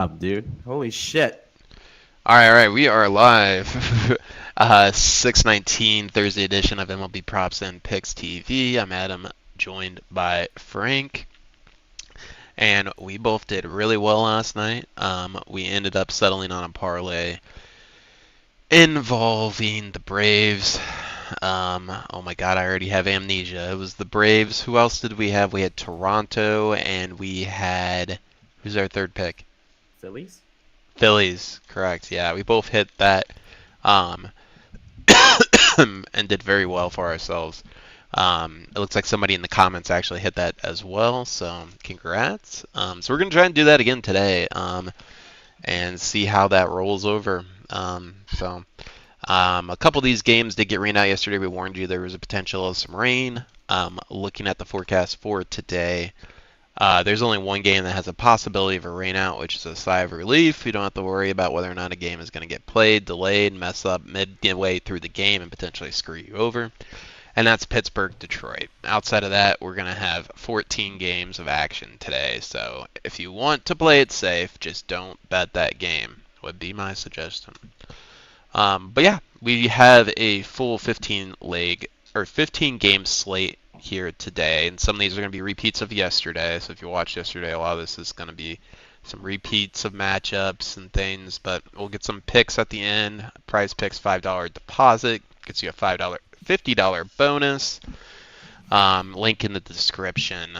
Up, dude. Holy shit. All right, we are live. 619 Thursday edition of MLB Props and Picks TV. I'm Adam, joined by Frank, and we both did really well last night. We ended up settling on a parlay involving the Braves. Oh my God, I already have amnesia. It was the Braves. Who else did we have? We had Toronto, and we had who's our third pick? Phillies? Phillies, correct. Yeah, we both hit that. Um, and did very well for ourselves. It looks like somebody in the comments actually hit that as well, so congrats. So we're gonna try and do that again today, and see how that rolls over. A couple of these games did get rained out yesterday. We warned you there was a potential of some rain. Looking at the forecast for today, there's only one game that has a possibility of a rainout, which is a sigh of relief. We don't have to worry about whether or not a game is going to get played, delayed, mess up midway through the game, and potentially screw you over. And that's Pittsburgh, Detroit. Outside of that, we're going to have 14 games of action today. So if you want to play it safe, just don't bet that game, would be my suggestion. But yeah, we have a full 15 game slate here today, and some of these are going to be repeats of yesterday. So if you watched yesterday, a lot of this is going to be some repeats of matchups and things. But we'll get some picks at the end. Prize picks $5 deposit gets you a $50 bonus. Link in the description.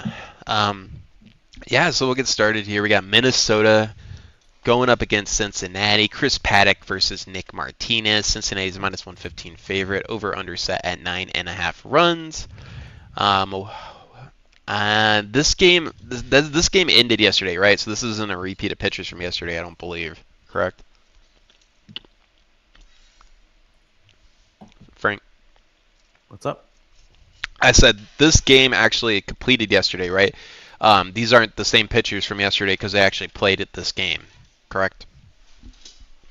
Yeah, so we'll get started here. We got Minnesota going up against Cincinnati. Chris Paddock versus Nick Martinez. Cincinnati's minus 115 favorite. Over under set at 9.5 runs. This game ended yesterday, right? So this isn't a repeat of pitchers from yesterday, I don't believe. Correct? Frank? What's up? I said this game actually completed yesterday, right? These aren't the same pitchers from yesterday because they actually played at this game. Correct?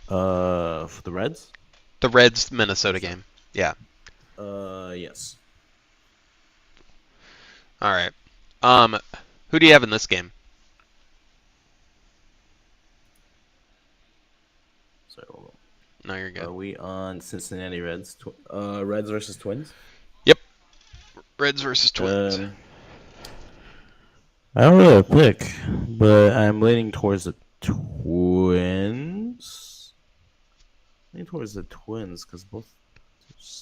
For the Reds? The Reds Minnesota Minnesota. game. Yeah. Yes. All right. Who do you have in this game? Sorry, hold No, you're on. good. Are we on Cincinnati Reds? Reds versus Twins? Yep. Reds versus Twins. Um, I don't really have a pick, but I'm leaning towards the Twins. Leaning towards the Twins because both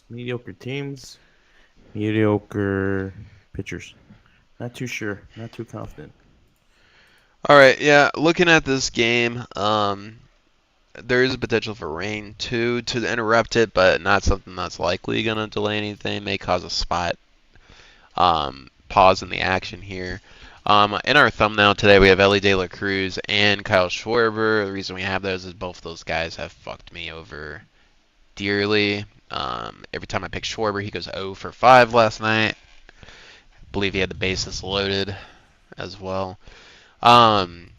mediocre teams, mediocre pitchers. Not too sure. Not too confident. All right. Yeah. Looking at this game, there is a potential for rain too to interrupt it, but not something that's likely gonna delay anything. May cause a spot pause in the action here. In our thumbnail today, we have Ellie De La Cruz and Kyle Schwarber. The reason we have those is both those guys have fucked me over dearly. Every time I pick Schwarber, he goes 0 for 5 last night. I believe he had the bases loaded as well. Um,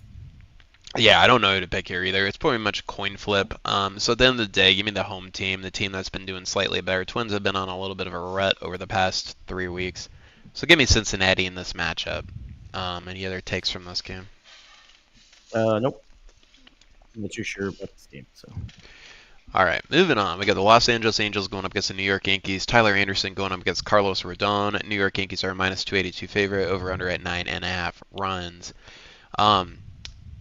yeah, I don't know who to pick here either. It's pretty much a coin flip. So at the end of the day, give me the home team, the team that's been doing slightly better. Twins have been on a little bit of a rut over the past 3 weeks. So give me Cincinnati in this matchup. Any other takes from this game? Nope. I'm not too sure about this game. So All right, moving on. We got the Los Angeles Angels going up against the New York Yankees. Tyler Anderson going up against Carlos Rodon. New York Yankees are a minus 282 favorite. Over under at 9.5 runs.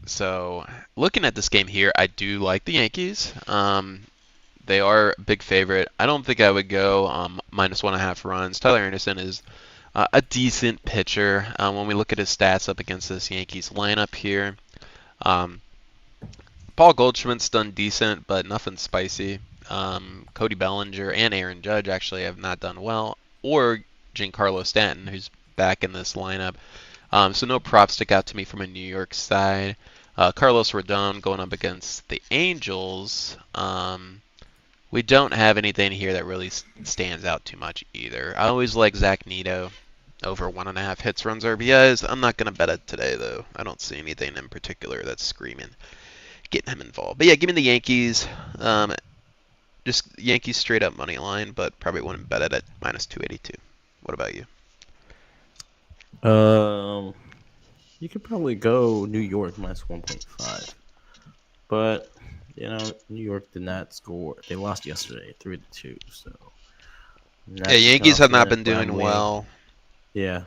So looking at this game here, I do like the Yankees. They are a big favorite. I don't think I would go minus 1.5 runs. Tyler Anderson is a decent pitcher. When we look at his stats up against this Yankees lineup here, um, Paul Goldschmidt's done decent, but nothing spicy. Cody Bellinger and Aaron Judge actually have not done well, or Giancarlo Stanton, who's back in this lineup. So no props stick out to me from a New York side. Carlos Rodon going up against the Angels. We don't have anything here that really stands out too much either. I always like Zach Neto over 1.5 hits, runs, RBIs. I'm not going to bet it today, though. I don't see anything in particular that's screaming getting him involved. But yeah, give me the Yankees. Just Yankees straight up money line, but probably wouldn't bet it at minus 282. What about you? Um, you could probably go New York minus 1.5. but New York did not score. They lost yesterday, 3-2. So Yeah, not too Yankees have not confident, been but I'm doing leaning. well. Yeah.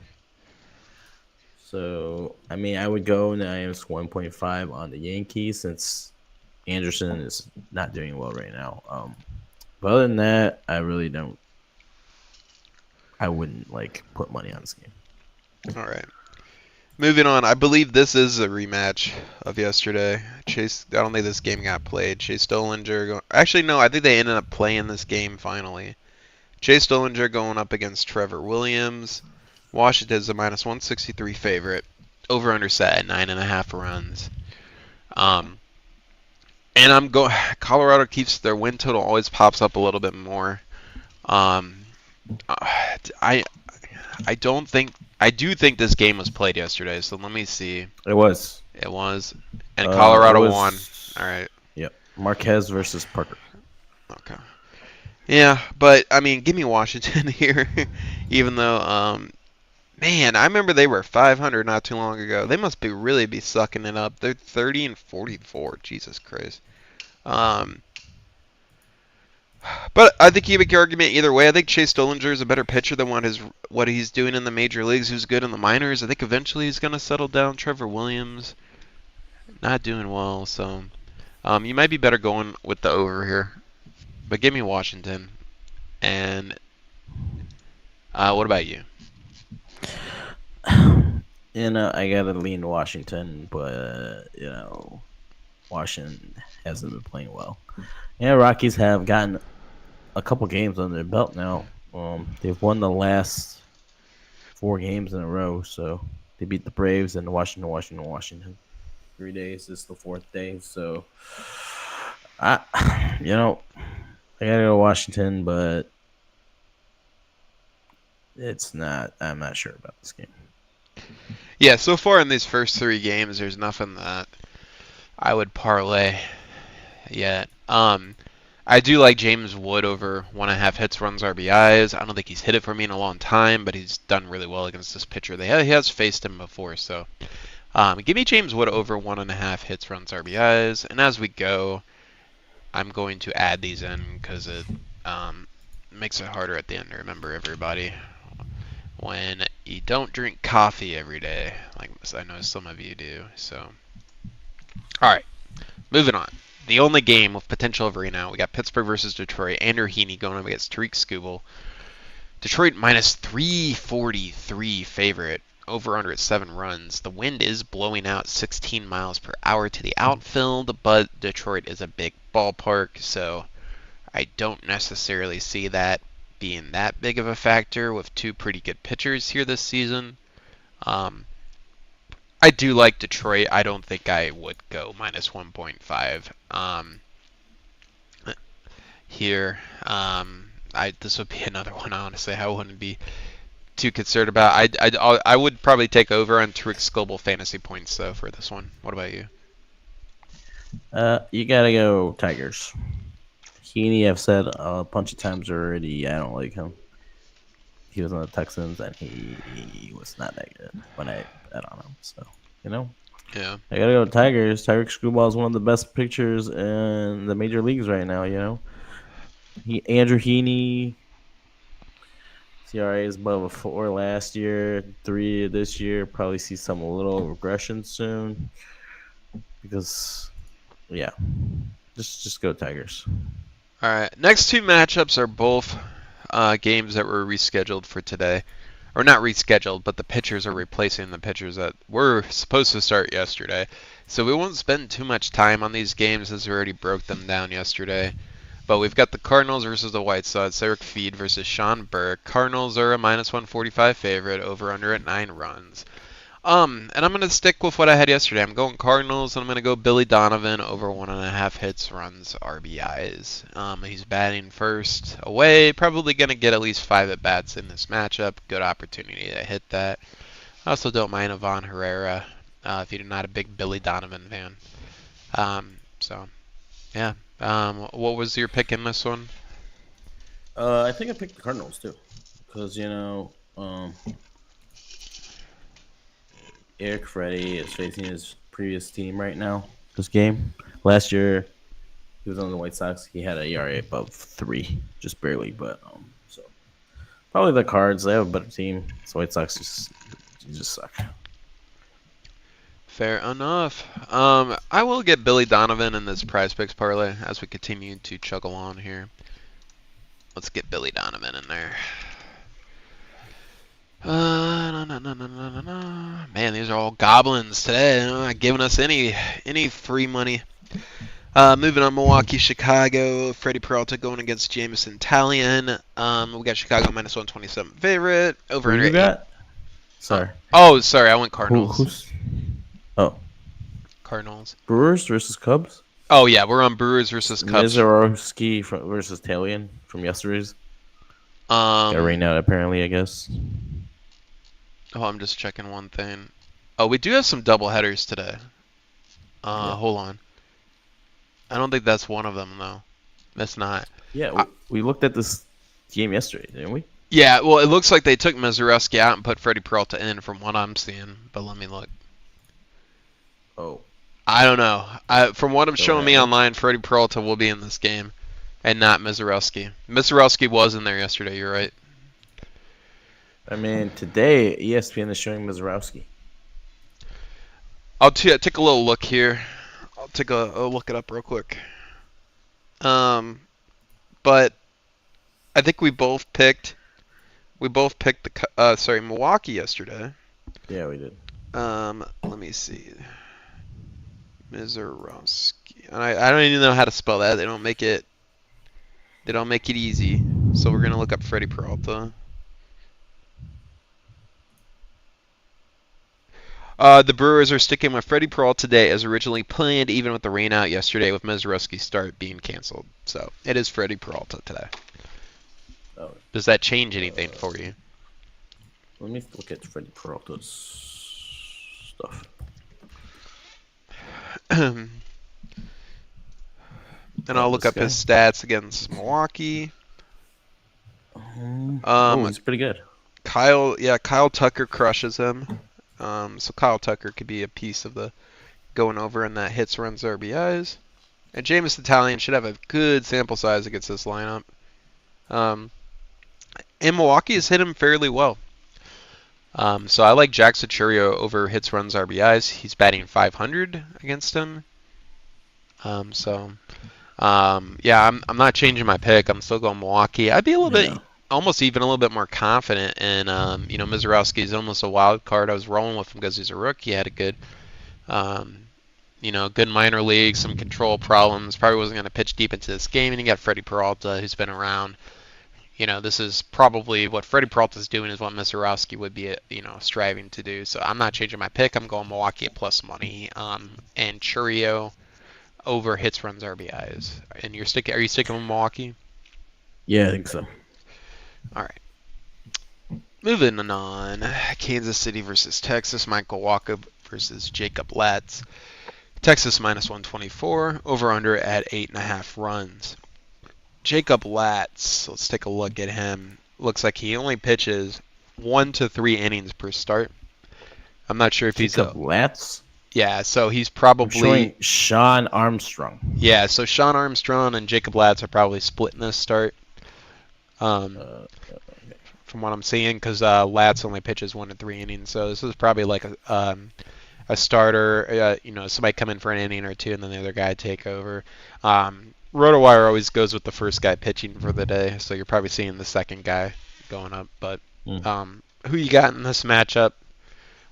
So I mean, I would go -1.5 on the Yankees since Anderson is not doing well right now. But other than that, I really don't. I wouldn't like put money on this game. All right. Moving on, I believe this is a rematch of yesterday. Chase, I don't think this game got played. Chase Stollinger, actually no, I think they ended up playing this game finally. Chase Stollinger going up against Trevor Williams. Washington's a -163 favorite. Over under set at 9.5 runs. Um, and I'm going. Colorado keeps their win total always pops up a little bit more. Um, I I don't think I do think this game was played yesterday. So let me see. It was. It was, and It Colorado won. All was. right. Yep. Marquez versus Parker. Okay. Yeah, but I mean, give me Washington here, even though man, I remember they were 500 not too long ago. They must be really be sucking it up. They're 30-44. Jesus Christ. Um, but I think you make your argument either way. I think Chase Stollinger is a better pitcher than what he's doing in the major leagues. Who's good in the minors. I think eventually he's gonna settle down. Trevor Williams not doing well, so you might be better going with the over here. But give me Washington. And what about you? I gotta lean Washington, but Washington hasn't been playing well. Yeah, Rockies have gotten a couple games under their belt now. They've won the last 4 games in a row, so they beat the Braves and Washington. 3 days is the fourth day, so I, I gotta go Washington, but it's not. I'm not sure about this game. Yeah, so far in these first 3 games, there's nothing that I would parlay yet. I do like James Wood over 1.5 hits, runs, RBIs. I don't think he's hit it for me in a long time, but he's done really well against this pitcher. He has faced him before, so give me James Wood over 1.5 hits, runs, RBIs. And as we go, I'm going to add these in because it makes it harder at the end to remember everybody. When you don't drink coffee every day, like I know some of you do. So, all right, moving on. The only game with potential of rainout, we got Pittsburgh versus Detroit. Andrew Heaney going up against Tariq Skubal. Detroit -343 favorite. Over under at 7 runs. The wind is blowing out 16 miles per hour to the outfield, but Detroit is a big ballpark, so I don't necessarily see that being that big of a factor with 2 pretty good pitchers here this season. I do like Detroit. I don't think I would go -1.5 here. This would be another one, honestly. I wouldn't be too concerned about. I would probably take over on Tariq Skubal fantasy points though for this one. What about you? You gotta go Tigers. Heaney, I've said a bunch of times already. I don't like him. He was on the Texans, and he was not that good when I bet on him. So Yeah. I gotta go Tigers. Tyreek Screwball is one of the best pitchers in the major leagues right now. Andrew Heaney, CRA is above a 4 last year, 3 this year. Probably see some little regression soon because yeah, just go Tigers. All right. Next 2 matchups are both games that were rescheduled for today. Or not rescheduled, but the pitchers are replacing the pitchers that were supposed to start yesterday. So we won't spend too much time on these games as we already broke them down yesterday. But we've got the Cardinals versus the White Sox. Eric Feed versus Sean Burke. Cardinals are a -145 favorite, over under at 9 runs. And I'm going to stick with what I had yesterday. I'm going Cardinals, and I'm going to go Billy Donovan over 1.5 hits, runs, RBIs. He's batting first away, probably going to get at least 5 at-bats in this matchup. Good opportunity to hit that. I also don't mind Ivan Herrera if you're not a big Billy Donovan fan. Yeah. What was your pick in this one? I think I picked the Cardinals too, because Eric Freddie is facing his previous team right now, this game. Last year, he was on the White Sox. He had an ERA above 3, just barely. But so probably the Cards. They have a better team. So White Sox just suck. Fair enough. I will get Billy Donovan in this Prize Picks parlay as we continue to chug along here. Let's get Billy Donovan in there. Man, these are all goblins today. They're not giving us any free money. Moving on, Milwaukee, Chicago. Freddie Peralta going against Jameson Taillon. We got Chicago minus 127 favorite. Over Who under you 8. got? Sorry. Oh, sorry, I went Cardinals. Who's? Oh, Cardinals. Brewers versus Cubs. Oh yeah, we're on Brewers versus Cubs. Mizorowski versus Taillon from yesterday's. Got rained out apparently, I guess. Oh, I'm just checking one thing. Oh, we do have some double headers today. Yeah. Hold on. I don't think that's one of them though. That's not. Yeah, we looked at this game yesterday, didn't we? Yeah, well, it looks like they took Mizorowski out and put Freddie Peralta in from what I'm seeing. But let me look. Oh. I don't know. From what I'm showing me ahead. online, Freddie Peralta will be in this game, and not Mizorowski. Mizorowski was in there yesterday. You're right. I mean, today ESPN is showing Mizorowski. I'll take a little look here. I'll take a look it up real quick. But I think we both picked Milwaukee yesterday. Yeah, we did. Let me see. Mizorowski. And I don't even know how to spell that. They don't make it easy. So we're gonna look up Freddie Peralta. The Brewers are sticking with Freddie Peralta today as originally planned, even with the rain out yesterday with Mizorowski's start being canceled. So it is Freddie Peralta today. Oh. Does that change anything for you? Let me look at Freddie Peralta's stuff. And I'll look up his stats against Milwaukee. He's pretty good. Kyle Tucker crushes him. So Kyle Tucker could be a piece of the going over in that hits, runs, RBIs. And Jameson Taillon should have a good sample size against this lineup. And Milwaukee has hit him fairly well. So I like Jack Cichurio over hits, runs, RBIs. He's batting 500 against him. I'm not changing my pick. I'm still going Milwaukee. I'd be a little bit, almost even a little bit more confident in, Mizorowski is almost a wild card. I was rolling with him because he's a rookie. He had a good, good minor league, some control problems. Probably wasn't going to pitch deep into this game. And you got Freddie Peralta, who's been around. This is probably what Freddie Peralta's doing is what Mizorowski would be, striving to do. So I'm not changing my pick. I'm going Milwaukee at plus money. And Churio over hits, runs, RBIs. And are you sticking with Milwaukee? Yeah, I think so. All right. Moving on. Kansas City versus Texas. Michael Walker versus Jacob Latz. Texas minus 124. Over under at 8.5 runs. Jacob Latz, let's take a look at him. Looks like he only pitches 1 to 3 innings per start. I'm not sure if Jacob Latz? Yeah, so he's probably... I'm showing Sean Armstrong. Yeah, so Sean Armstrong and Jacob Latz are probably splitting this start. From what I'm seeing, because Latz only pitches 1 to 3 innings. So this is probably like a starter, somebody come in for an inning or two and then the other guy take over. RotoWire always goes with the first guy pitching for the day, so you're probably seeing the second guy going up. But who you got in this matchup?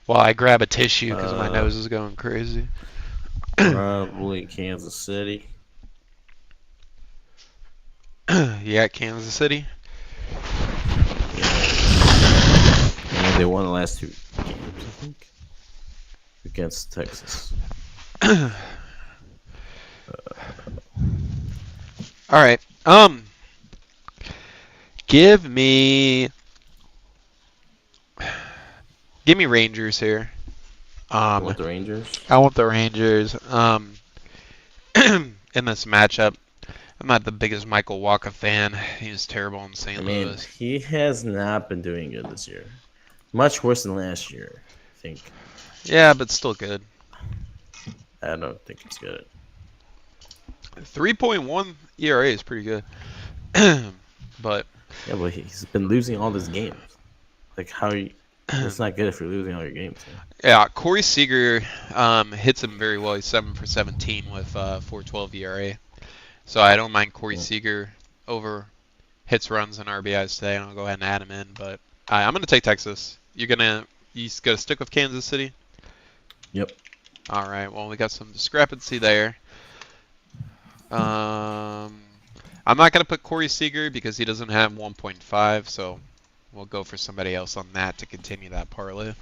While I grab a tissue because my nose is going crazy. Probably Kansas City. You got Kansas City? Yeah, they won the last 2 games, I think, against Texas. All right. Give me Rangers here. You want the Rangers? I want the Rangers. In this matchup, I'm not the biggest Michael Walker fan. He was terrible in St. Louis. He has not been doing good this year. Much worse than last year, I think. Yeah, but still good. I don't think it's good. 3.1 ERA is pretty good. But Yeah, but he's been losing all his games. Like how you, that's not good if you're losing all your games. Man. yeah, Corey Seager hits him very well. He's 7 for 17 with 4.12 ERA. So I don't mind Corey Yeah. Seager over hits, runs, and RBIs today, and I'll go ahead and add him in. But I'm gonna take Texas. You gonna stick with Kansas City? Yep. All right. Well, we got some discrepancy there. Um, I'm not gonna put Corey Seager because he doesn't have 1.5, so we'll go for somebody else on that to continue that parlay.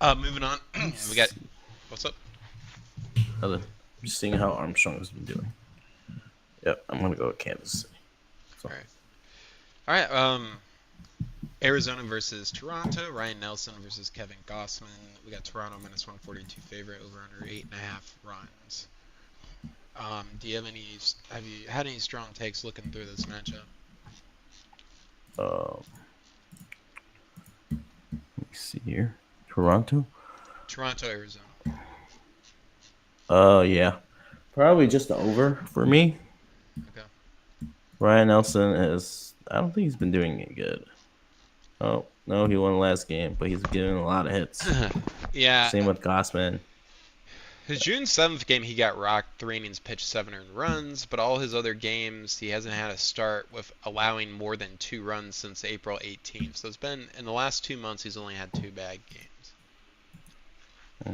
Moving on. We got what's up? I'm just seeing how Armstrong has been doing. Yep, I'm gonna go with Kansas City. So, All right. All right. Arizona versus Toronto. Ryan Nelson versus Kevin Gossman. We got Toronto minus 142 favorite over under 8.5 runs. Do you have any? Have you had any strong takes looking through this matchup? uh, let me see here. Toronto. Toronto, Arizona. Yeah, probably just the over for me. Okay. Ryan Nelson is. I don't think he's been doing it good. Oh no, he won last game, but he's getting a lot of hits. Yeah. Same with Gossman. His June 7th game, he got rocked. 3 innings pitched, 7 earned runs, but all his other games, he hasn't had a start with allowing more than 2 runs since April 18th. So it's been, in the last 2 months, he's only had 2 bad games.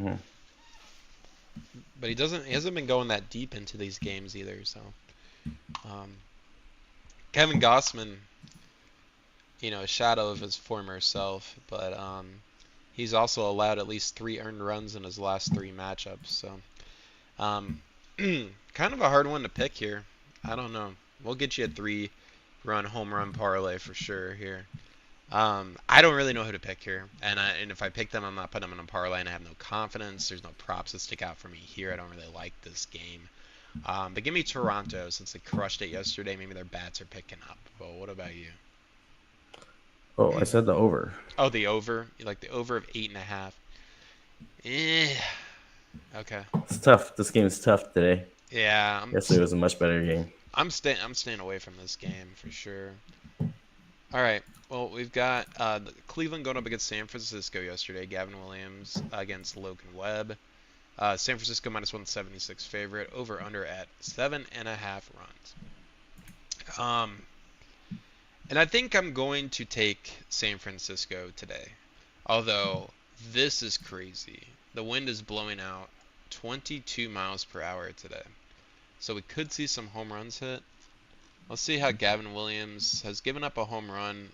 Mm-hmm. But he hasn't been going that deep into these games either. So, um, Kevin Gossman, a shadow of his former self, but he's also allowed at least 3 earned runs in his last 3 matchups. So, um, kind of a hard one to pick here. I don't know. We'll get you a 3-run home run parlay for sure here. I don't really know who to pick here, and if I pick them, I'm not putting them in a parlay, and I have no confidence. There's no props that stick out for me here. I don't really like this game. But give me Toronto since they crushed it yesterday. Maybe their bats are picking up. Well, what about you? Oh, I said the over. Oh, the over. You like the over of 8.5? Eh. Okay. It's tough. This game is tough today. Yeah, Yesterday was a much better game. I'm staying away from this game for sure. All right. Well, we've got Cleveland going up against San Francisco yesterday. Gavin Williams against Logan Webb. San Francisco minus 176 favorite. Over under at 7.5 runs. And I think I'm going to take San Francisco today. Although this is crazy. The wind is blowing out 22 miles per hour today. So we could see some home runs hit. Let's see how Gavin Williams has given up a home run.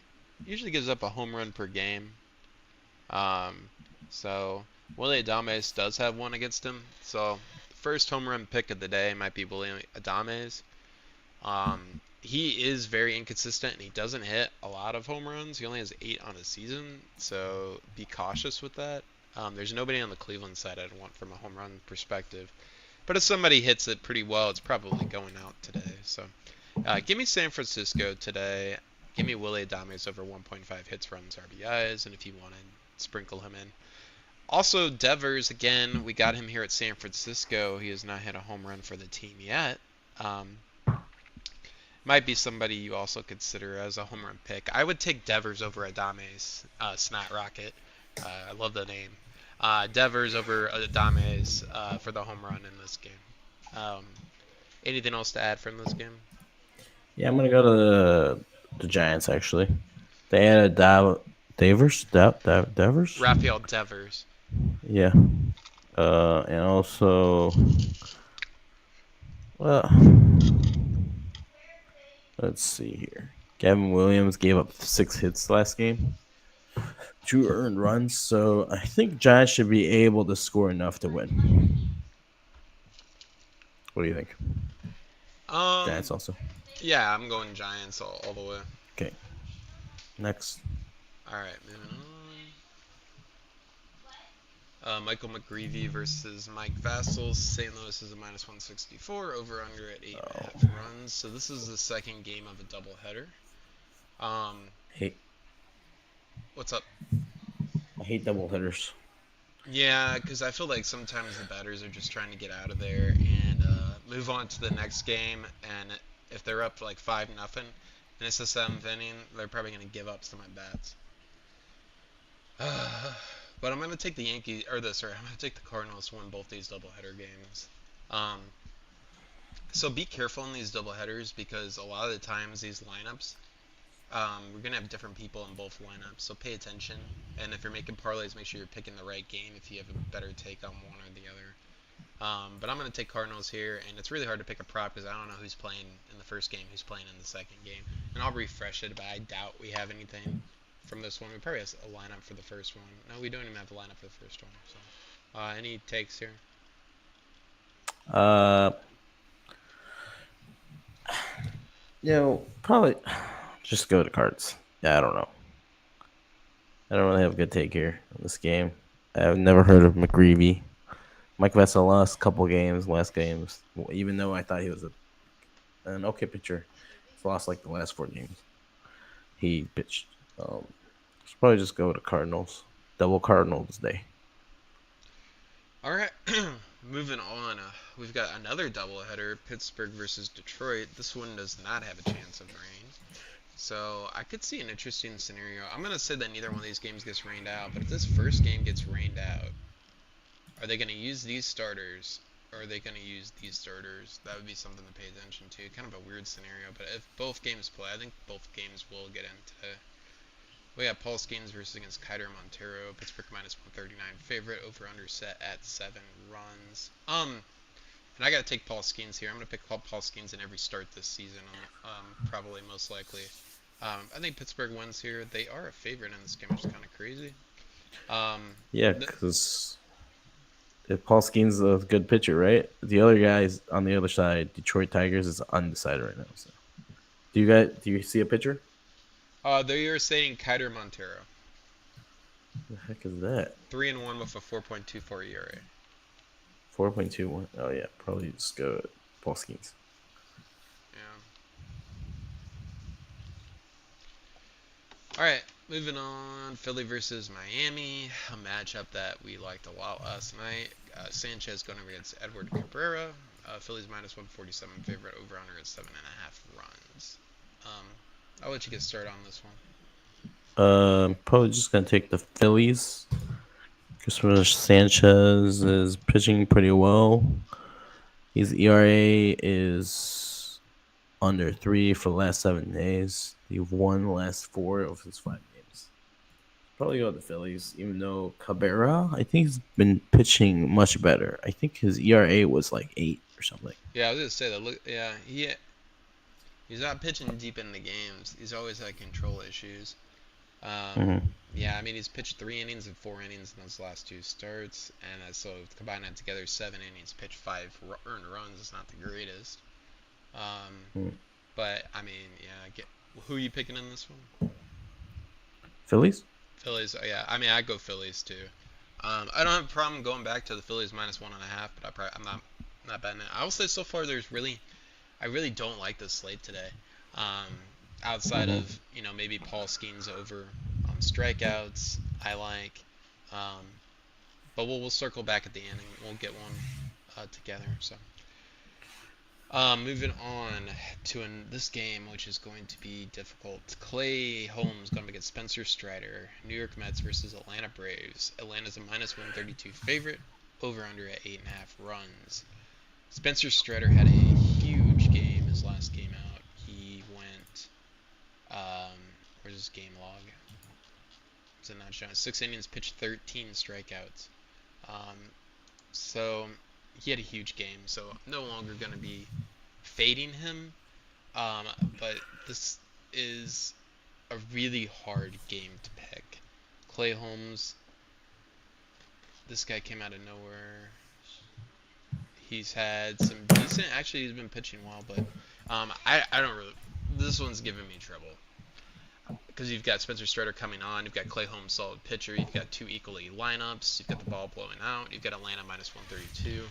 Usually gives up a home run per game. So Willie Adames does have one against him. So the first home run pick of the day might be Willie Adames. He is very inconsistent and he doesn't hit a lot of home runs. He only has 8 on a season, so be cautious with that. There's nobody on the Cleveland side I'd want from a home run perspective. But if somebody hits it pretty well, it's probably going out today. So give me San Francisco today. Give me Willie Adames over 1.5 hits, runs, RBIs, and if you want to sprinkle him in. Also, Devers, again, we got him here at San Francisco. He has not hit a home run for the team yet. Might be somebody you also consider as a home run pick. I would take Devers over Adames, Snot Rocket. I love the name. Devers over Adames for the home run in this game. Anything else to add from this game? Yeah, I'm gonna go to the Giants actually. They added Devers. Rafael Devers. Yeah. And also, well, let's see here. Gavin Williams gave up 6 hits last game, 2 earned runs. So I think Giants should be able to score enough to win. What do you think? Um, Giants also. yeah, I'm going Giants all the way. Okay. Next. All right, moving on. Michael McGreevy versus Mike Vassell. St. Louis is a minus 164. Over under at 8.5 runs. So this is the second game of a doubleheader. Hey, What's up? I hate double hitters. Yeah, because I feel like sometimes the batters are just trying to get out of there and move on to the next game. And if they're up like 5-0 and it's the seventh inning, they're probably going to give up some at bats. But I'm going to take the Yankees, or the sorry, I'm going to take the Cardinals to win both these doubleheader games. Um, so be careful in these doubleheaders because a lot of the times these lineups, we're gonna have different people in both lineups, so pay attention. And if you're making parlays, make sure you're picking the right game if you have a better take on one or the other. But I'm gonna take Cardinals here, and it's really hard to pick a prop because I don't know who's playing in the first game, who's playing in the second game. And I'll refresh it, but I doubt we have anything from this one. We probably have a lineup for the first one. No, we don't even have a lineup for the first one. So, any takes here? Uh, probably just go to cards. Yeah, I don't know. I don't really have a good take here on this game. I've never heard of McGreevy. Mike Vessa lost a couple games, last games. Even though I thought he was an okay pitcher, he's lost like the last 4 games he pitched. Should probably just go to Cardinals. Double Cardinals day. All right, moving on. We've got another doubleheader: Pittsburgh versus Detroit. This one does not have a chance of rain. So I could see an interesting scenario. I'm going to say that neither one of these games gets rained out, but if this first game gets rained out, are they going to use these starters or are they going to use these starters? That would be something to pay attention to. Kind of a weird scenario, but if both games play, I think both games will get into. We got Paul Skeens versus against Kiter Montero. Pittsburgh minus 139 favorite. Over under set at 7 runs. And I got to take Paul Skeens here. I'm going to pick Paul Skeens in every start this season, probably most likely. I think Pittsburgh wins here. They are a favorite in this game, which is kind of crazy. Um, Yeah, because if Paul Skeens a good pitcher, right? The other guys on the other side, Detroit Tigers, is undecided right now. So, do you see a pitcher? they are saying Kiter Montero, The heck is that? 3-1 with a 4.24 ERA. 4.21. Oh yeah, probably just go Paul Skeens. Yeah. All right, moving on. Philly versus Miami, a matchup that we liked a lot last night. Sanchez going against Edward Cabrera. Philly's minus 147 favorite. Over under at 7.5 runs. Um, I'll let you get started on this one. Probably just gonna take the Phillies. Christopher Sanchez is pitching pretty well. His ERA is under 3 for the last 7 days. He's won the last 4 of his 5 games. Probably go with the Phillies, even though Cabrera, I think he's been pitching much better. I think his ERA was like 8 or something. Yeah, I was gonna say that. Look, yeah, he's not pitching deep in the games. He's always had control issues. Um, Mm-hmm. yeah, I mean he's pitched 3 innings and 4 innings in those last 2 starts, and so combine that together, 7 innings, pitched 5 earned runs. It's not the greatest. Um, but I mean, yeah, who are you picking in this one? Phillies? Phillies. Yeah, I mean I go Phillies too. I don't have a problem going back to the Phillies minus 1.5, but I'm not betting it. I will say so far I really don't like this slate today. Um, outside Mm-hmm. of maybe Paul Skeens over strikeouts, I like. Um, but we'll circle back at the end and we'll get one together. So moving on to this game, which is going to be difficult. Clay Holmes going against Spencer Strider. New York Mets versus Atlanta Braves. Atlanta's a minus 132 favorite. Over under at 8.5 runs. Spencer Strider had a huge game his last game out. He went, where's his game log? Is it not showing? 6 innings, pitched 13 strikeouts. Um, so he had a huge game. So I'm no longer going to be fading him. But this is a really hard game to pick. Clay Holmes, this guy came out of nowhere. He's had some decent. Actually, he's been pitching well, but I don't really. This one's giving me trouble because you've got Spencer Strider coming on, you've got Clay Holmes, solid pitcher, you've got two equally lineups, you've got the ball blowing out, you've got Atlanta minus 132.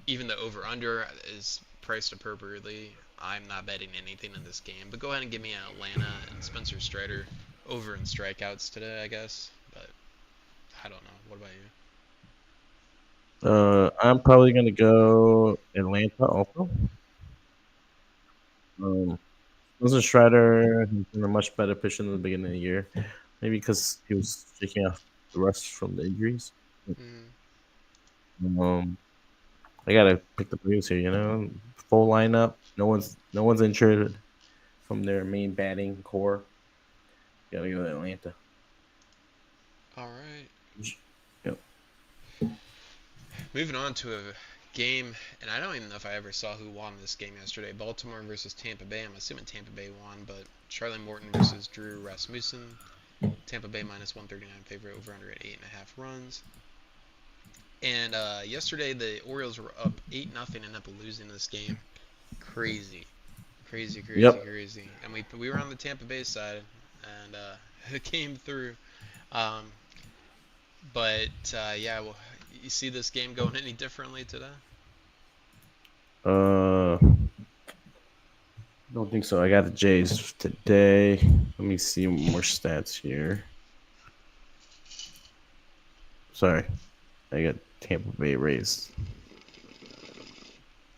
Even the over under is priced appropriately. I'm not betting anything in this game, but go ahead and give me an Atlanta and Spencer Strider over in strikeouts today, I guess. But I don't know. What about you? I'm probably gonna go Atlanta also. Spencer Strider has been a much better pitcher in the beginning of the year. Maybe because he was shaking off the rust from the injuries. Mm, Um, I gotta pick the Braves here. Full lineup. No one's injured from their main batting core. Gotta go to Atlanta. all right. Yep. Moving on to a game, and I don't even know if I ever saw who won this game yesterday. Baltimore versus Tampa Bay. I'm assuming Tampa Bay won, but Charlie Morton versus Drew Rasmussen. Tampa Bay minus 139 favorite, over under at 8.5 runs. And yesterday the Orioles were up 8-0 and up losing this game. Crazy, crazy, crazy, Yep. crazy. And we were on the Tampa Bay side, and it came through. Um, but yeah, well, you see this game going any differently today? Don't think so. I got the Jays today. Let me see more stats here. Sorry, I got Tampa Bay Rays.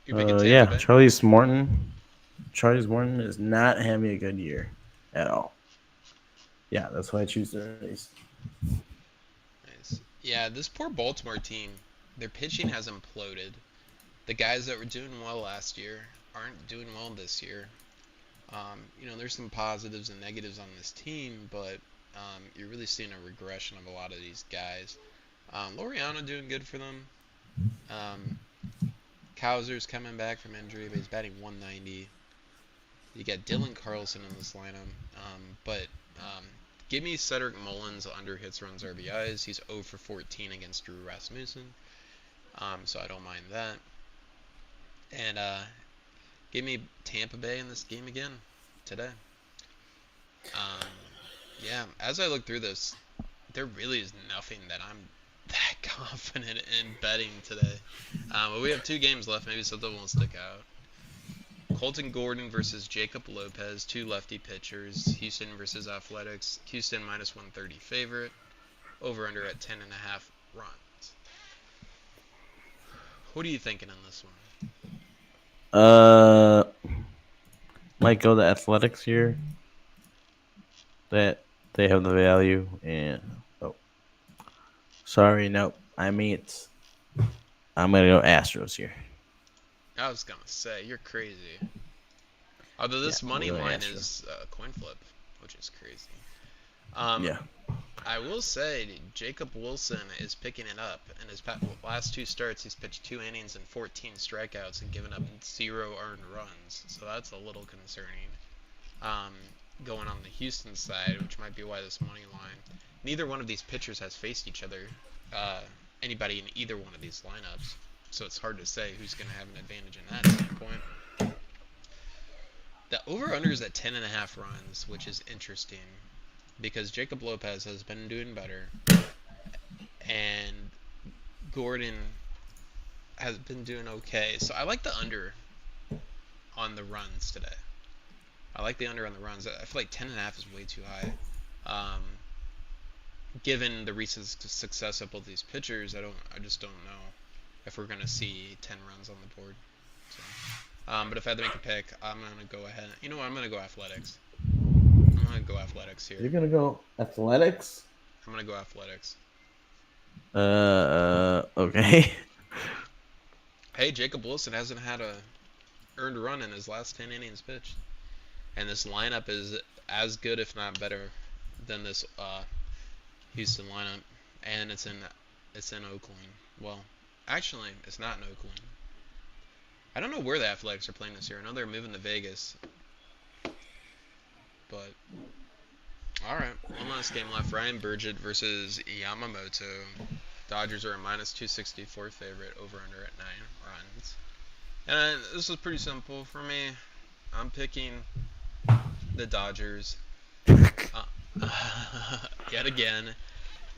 You're picking Tampa Yeah, Bay. Charlie's Morton is not having a good year at all. Yeah, that's why I choose the Rays. Nice. Yeah, this poor Baltimore team, their pitching has imploded. The guys that were doing well last year aren't doing well this year. There's some positives and negatives on this team, but you're really seeing a regression of a lot of these guys. Laureano doing good for them. Um, Kowser's coming back from injury, but he's batting 190. You got Dylan Carlson in this lineup, but um, give me Cedric Mullins under hits, runs, RBIs. He's 0 for 14 against Drew Rasmussen, so I don't mind that. And give me Tampa Bay in this game again today. Um, yeah, as I look through this, there really is nothing that I'm that confident in betting today. But we have 2 games left. Maybe something will stick out. Colton Gordon versus Jacob Lopez, 2 lefty pitchers. Houston versus Athletics. Houston minus 130 favorite. Over under at 10.5 runs. What are you thinking in this one? Uh, might go the Athletics here. That they have the value and oh, sorry, no, I'm gonna go Astros here. I was gonna say you're crazy. Although Yeah, this I'm money going line Astros. is a coin flip, which is crazy. Um, Yeah. I will say Jacob Wilson is picking it up. In his last 2 starts, he's pitched 2 innings and 14 strikeouts and given up 0 earned runs. So that's a little concerning. Um, Going on the Houston side, which might be why this money line. Neither one of these pitchers has faced each other, uh, anybody in either one of these lineups. So it's hard to say who's going to have an advantage in that standpoint. The over/under is at 10.5 runs, which is interesting because Jacob Lopez has been doing better, and Gordon has been doing okay. So I like the under on the runs today. I like the under on the runs. I feel like 10.5 is way too high. Um, Given the recent success of both these pitchers, I just don't know if we're gonna see 10 runs on the board. But if I had to make a pick, I'm gonna go ahead. You know what? I'm gonna go Athletics. I'm gonna go Athletics You're here. gonna go Athletics? I'm gonna go Athletics. Okay. Hey, Jacob Wilson hasn't had a earned run in his last 10 innings pitched, and this lineup is as good, if not better, than this Houston lineup, and it's in Oakland. Well, actually, it's not in Oakland. I don't know where the Athletics are playing this year. I know they're moving to Vegas, but all right. One last game left. Ryan Burgett versus Yamamoto. Dodgers are a minus 264 favorite, over under at 9 runs. And this was pretty simple for me. I'm picking the Dodgers. Yet again.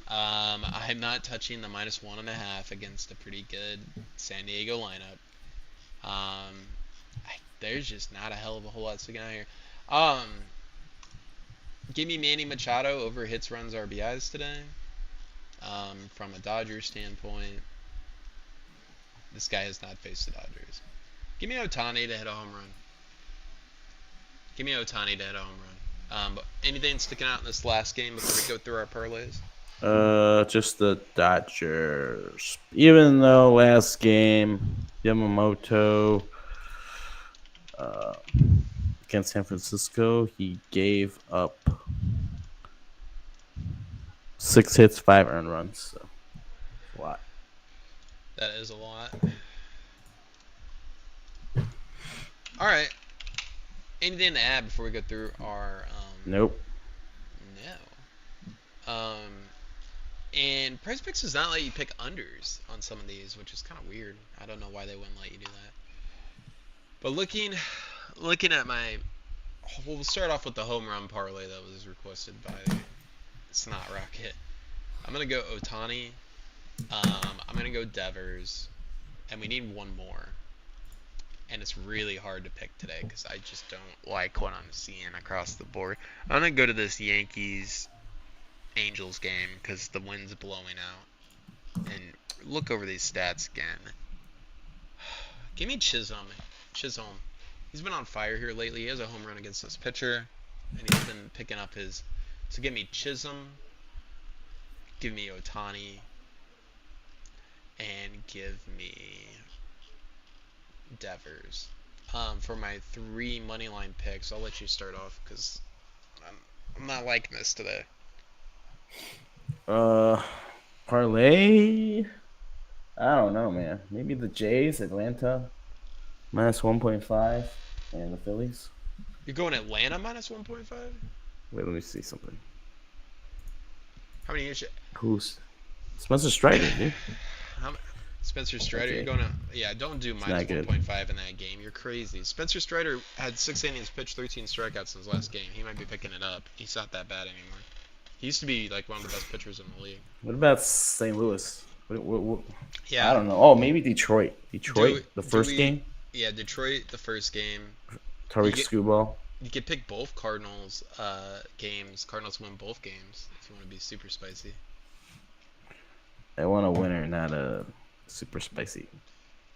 I'm not touching the minus 1.5 against a pretty good San Diego lineup. There's just not a hell of a whole lot sticking out here. Give me Manny Machado over hits, runs, RBIs today. From a Dodgers standpoint, this guy has not faced the Dodgers. Give me Otani to hit a home run. Give me Otani to hit a home run. But anything sticking out in this last game before we go through our parlays? Just the Dodgers. Even though last game Yamamoto uh, against San Francisco, he gave up 6 hits, 5 earned runs. So it's a lot. That is a lot. All right. Anything to add before we go through our Nope. no. And Price Picks does not let you pick unders on some of these, which is kind of weird. I don't know why they wouldn't let you do that. But looking at my, we'll start off with the home run parlay that was requested by Snot Rocket. I'm gonna go Otani. I'm gonna go Devers, and we need one more. And it's really hard to pick today because I just don't like what I'm seeing across the board. I'm gonna go to this Yankees Angels game because the wind's blowing out. And look over these stats again. Give me Chisholm. He's been on fire here lately. He has a home run against this pitcher, and he's been picking up his. So give me Chisholm. Give me Otani. And give me Devers. For my 3 money line picks, I'll let you start off because I'm not liking this today. Parlay. I don't know, man. Maybe the Jays, Atlanta, -1.5, and the Phillies. You're going Atlanta -1.5? Wait, let me see something. How many years? Who's Spencer Strider, dude? Spencer Strider, Okay. You're going to, yeah, don't do It's minus not good. 1.5 in that game. You're crazy. Spencer Strider had 6 innings pitched, 13 strikeouts in his last game. He might be picking it up. He's not that bad anymore. He used to be like one of the best pitchers in the league. What about St. Louis? What? Yeah. I don't know. Oh, maybe Detroit. Do The first game. Yeah, Detroit, the first game. Tariq get- Skubal. You could pick both Cardinals games. Cardinals win both games if you want to be super spicy. I want a winner, not a super spicy.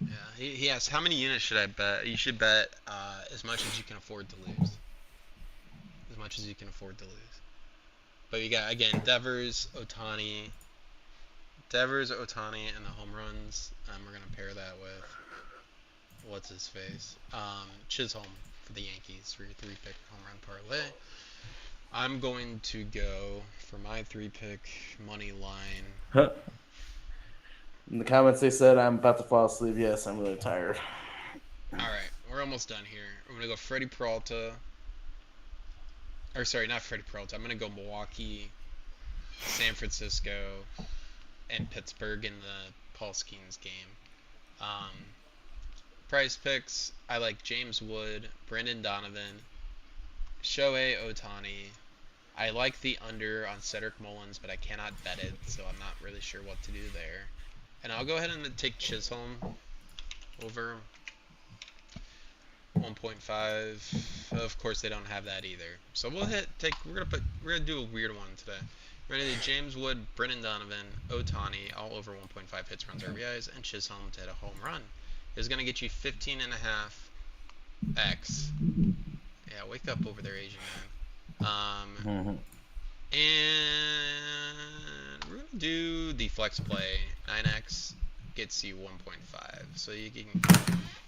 Yeah, he asked, how many units should I bet? You should bet as much as you can afford to lose. As much as you can afford to lose. But you got, again, Devers, Otani, and the home runs. We're going to pair that with, what's his face? Chisholm for the Yankees for your 3-pick home run parlay. I'm going to go for my 3-pick money line. In the comments, they said I'm about to fall asleep. Yes, I'm really tired. Alright, we're almost done here. We're going to go Freddie Peralta. Or, sorry, not Freddie Peralta. I'm going to go Milwaukee, San Francisco, and Pittsburgh in the Paul Skeens game. Price picks, I like James Wood, Brendan Donovan, Shohei Otani. I like the under on Cedric Mullins, but I cannot bet it, so I'm not really sure what to do there. And I'll go ahead and take Chisholm over 1.5. Of course, they don't have that either. So we're gonna do a weird one today. We're gonna do James Wood, Brendan Donovan, Otani, all over 1.5 hits, runs, RBIs, and Chisholm to hit a home run. Is gonna get you 15.5 X. Yeah, wake up over there, Asian man. And we're gonna do the flex play. 9x gets you 1.5, so you can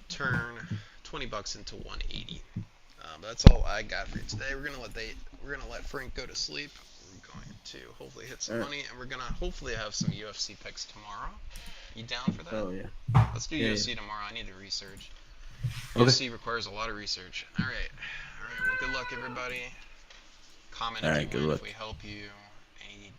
turn 20 bucks into 180. That's all I got for you today. We're gonna let Frank go to sleep. We're going to hopefully hit some money, and we're gonna hopefully have some UFC picks tomorrow. You down for that? Oh yeah. Let's do UFC tomorrow. I need to research. Okay. UFC requires a lot of research. All right. Well, good luck, everybody. Comment if you win, if we help you. Any